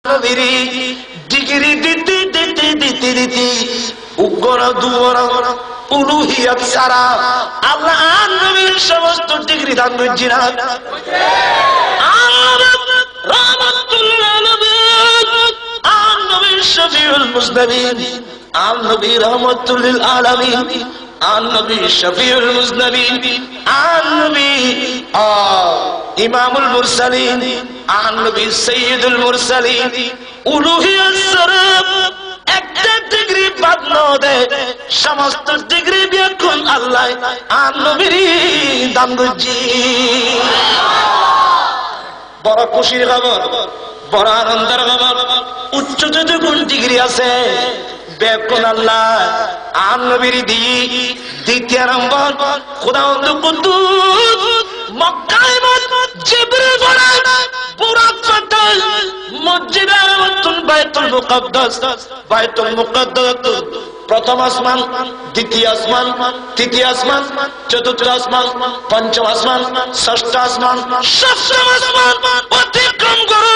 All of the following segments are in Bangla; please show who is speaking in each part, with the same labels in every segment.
Speaker 1: নবীরি ডিগ্রি দিতে দিতে দিতে দিতে উগ্র দুয়ার উলুহিয়াত সারা আল্লাহ নবীর সমস্ত ডিগ্রি দান করেছেন। শফিউল মুজনবিন আন নবী রাহমাতুল লিল আলামিন আন নবী শফিউল মুজনবিন আন নবী ইমামুল মুরসালিন আন নবী সাইয়্যিদুল মুরসালিন উলুহিয়াত সরব একটা ডিগ্রি বাদ না দেয় সমস্ত ডিগ্রি বিয়াকুল আল্লাহ আন নবীর দান করেছেন। বড় খুশির খবর, বড় আনন্দের খবর। উচ্চ যতগুণ ডিগ্রি আছে বেকুন আল্লাহ আন নবীর দ্বিতীয় নম্বর খুদাউদ কুদ্দুস মক্কায় জিবরিল পড়ায় পুরা ফাতাল মসজিদ আল বাইতুল মুকাদ্দাস বাইতুল মুকাদ্দাস প্রথম আসমান, দ্বিতীয় আসমান, তৃতীয় আসমান, চতুর্থ আসমান, পঞ্চম আসমান, ষষ্ঠ আসমান, সপ্তম আসমান অতিক্রম করে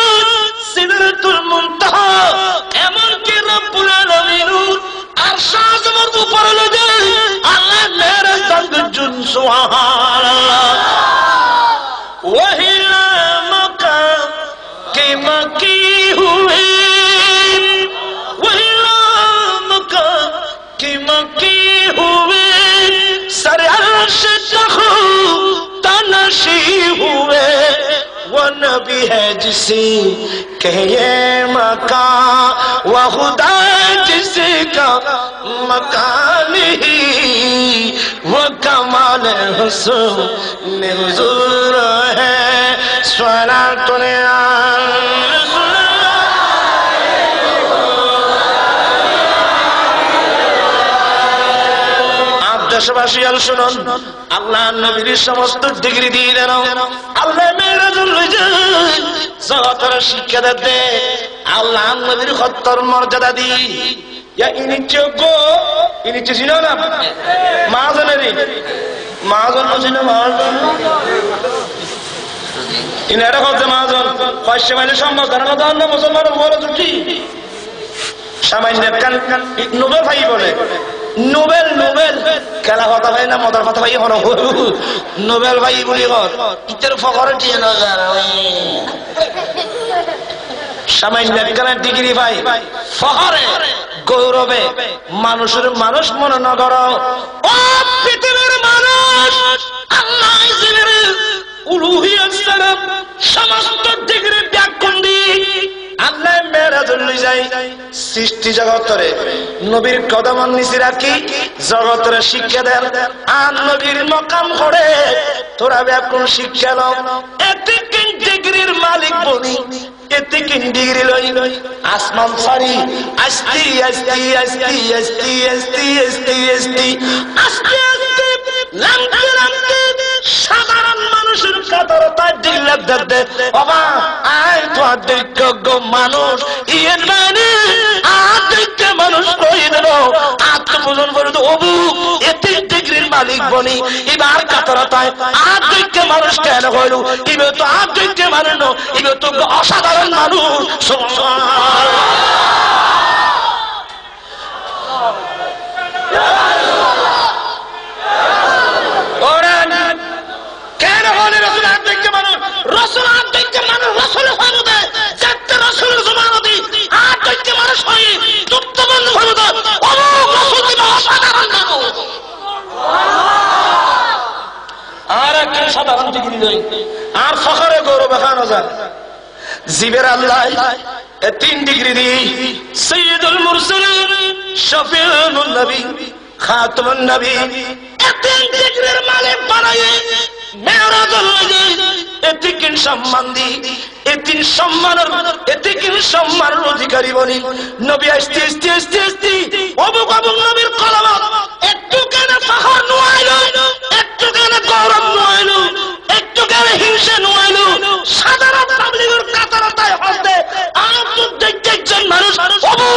Speaker 1: সিদরাতুল মুনতাহা এমনকি রব্বুল আলামিন আরশ আযমের উপরে লয়ে আল্লাহ মেরাজ দান করেছেন। সুবহানাল্লাহ। ওহি মাকাম কে মাকি হুয়ে मकी हुए सर अर्श तखो तनशी हुए वो नबी है जिसे कहे मका वो खुदा जिसका मकान ही वो कमाल हुस्न हुजूर है स्वलातुन দেশবাসী আল শুনুন, আল্লাহ নবীর সমস্ত ডিগ্রি দিয়ে দেন। আল্লাহ মেরাজুল জগতের শিক্ষা দিতে আল্লাহ নবীর হত্তর মর্যাদা দি ইনি যোগ্য, ইনি ছিল না মহাজনেরই মহাজন ছিল মহাজন ইনি এটা হচ্ছে মহাজন পয়সা মাইলে সম্ভব কারণ মুসলমান বলে ছুটি সামান্য নোবেল ভাই বলে নোবেল নোবেল খেলা কথা ভাই না মদার কথা ভাই হন নোবেল ভাই বলি ইতের ফখরে দিয়ে না সামান্য ডিগ্রি ভাই ফখরে গৌরবে মানুষের মানুষ মনে না করো ও পৃথিবীর মানুষ আল্লাহ উলুহিয়াত সালাম সমস্ত ডিগ্রি ব্যাখ্যান দিয়ে আল্লাহ মেরাজুল যাই সৃষ্টি জগতরে নবীর কদম নিচে রাখি জগতরে শিক্ষা দেন আর নবীর মকাম করে তোরা ব্যাকুল শিক্ষা লও এতে কিন ডিগ্রির মালিক বনি এতে কিন ডিগ্রি লই আসমান সারি আস্তি আস্তি আস্তি আস্তি আস্তি আস্তি আস্তি আস্তি আস্তি লামতে লামতে সাধারণ মানুষের কাতরতায় দিল্লাত দে বাবা আয় তো আদিক্য মানুষ ইয়ের মানে আদিক্য মানুষ কই দেব আত্মপূজন করে তো অবু এতে ডিগ্রির মালিক বনি এবার কাতরতায় আদিক্য মানুষ কেন হইল ইবে তো আদিক্য মানুষ ন ইবে তো অসাধারণ মানুষ আর ফখরে গৌরব খানো যায় জীবের আল্লাহ তিন ডিগ্রি দি সৈয়দুল মুরসালিন শফিউল নবী খাতামুন নবী তিন ডিগ্রির মালিক বানায় মেরাজুল এতিকিন সম্মান দি এতিন সম্মানের এতিকিন সম্মানের অধিকারী বনি নবী আসতে আসতে আসতে আসতে অবুক অবুক নবীর কলমত একটু কেন ফখর নয়াইলো একটু কেন গৌরব নয়াইলো একটু কেন হিংসা নয়াইলো সাধারণ তাবলীগের কাতারতায় হতে আর তো দেখতে একজন মানুষ অবু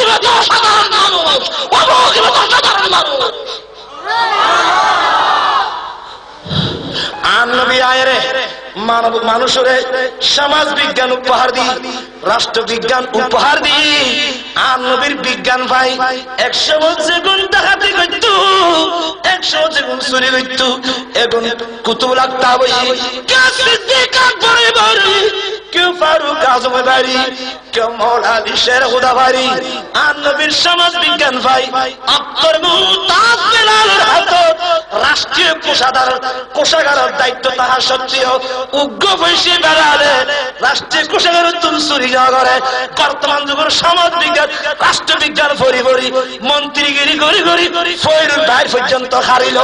Speaker 1: ইবা তো সাধারণ মানুষ অবু ইবা তো সাধারণ মানুষ আর নবী আয়রে মানব মানুষের সমাজ বিজ্ঞান উপহার দি রাষ্ট্রবিজ্ঞান উপহার দিই আর নবীর বিজ্ঞান ভাই 100 গুণ ডাকাতি করত, 100 গুণ চুরি করত। এখন কুতুব লাগতা বই কেউ সিদ্দিক আকবর বাড়ি, কেউ ফারুক আজম বাড়ি, কেউ মৌলা আলী শের খুদা বাড়ি। আর নবীর সমাজ বিজ্ঞান ভাই আব্দুল মুমতাজ বেলালের হাতে রাষ্ট্রীয় কোষাগারের দায়িত্ব তাহার সত্ত্বেও উগ্র বৈশী বেলালে রাষ্ট্রীয় কোষাগারের তুল চুরি না করে। বর্তমান যুগের সমাজ বিজ্ঞান রাষ্ট্রবিজ্ঞান ভরি ভরি মন্ত্রীগিরি গড়ি গড়ি ফয়রুল ভাই পর্যন্ত হারিল।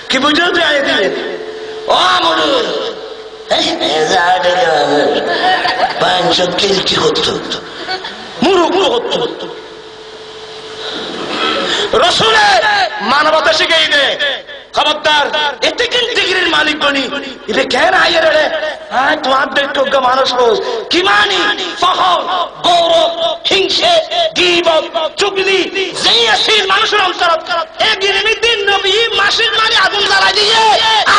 Speaker 1: কি বুঝলো তুই আয় দিলে ও মরু কি করতো মুরু মুরু করতো। রসুলে মানবতা শিখেই দে খবরদার এতে কিন্তু ডিগ্রির মালিক বনি এটা কেন আইয়ে রে তোমার যোগ্য মানুষ কি মানি ফখর গৌরব হিংসে গীবত চুগলি যেই আছে মানুষের অন্তর এই গিরমি দিন নবী মাসির মানে আগুন জ্বালাই দিয়ে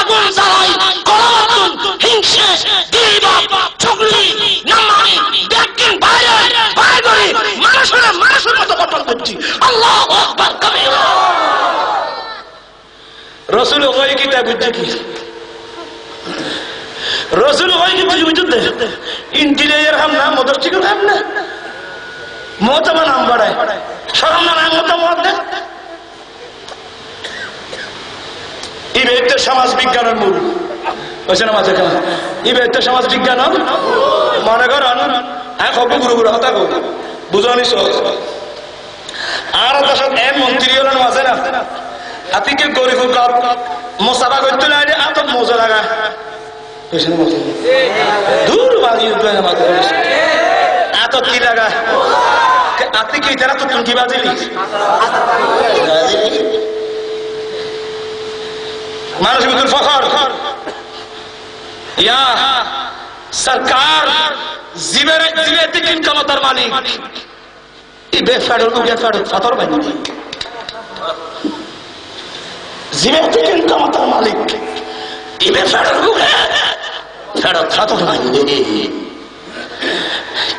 Speaker 1: আগুন জ্বালাই গৌরব হিংসে গীবত চুগলি নামানি দেখেন বাইরে বাইরে মানুষের মতো কটল করছি। আল্লাহু আকবার কবীরা। রসুল ওই কিতা বুঝছে কি রসুল ওই কি বুঝতে ইন্টিরিয়ার হাম না মদর্শিকের হাম না মহতমা নাম বাড়ায় সরম না মতো মত দেখ ইবেতে সমাজ বিজ্ঞানের মূল হয়েছে না মাঝে কেন ইবেতে সমাজ বিজ্ঞান মনে করেন এক হবু গুরু গুরু হতা গো বুঝানি আর দশক এম মন্ত্রী হলেন মাঝে না আতিকে গরিব মোসাফা করতে লাগে এত মজা লাগা দূর বাজি এত কি লাগা আতিকে ইতারা তো তুমি কি বাজিলি মানুষ বিদুর ফখর ইয়া সরকার জিবের তিন ক্ষমতার মালিক ইবে ফেডার উগে ফেডার ফাতর বানি জিবের তিন ক্ষমতার মালিক ইবে ফেডার উগে ফেডার ফাতর বানি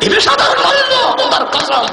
Speaker 1: ইবে সাধারণ মালিক তোমার কসম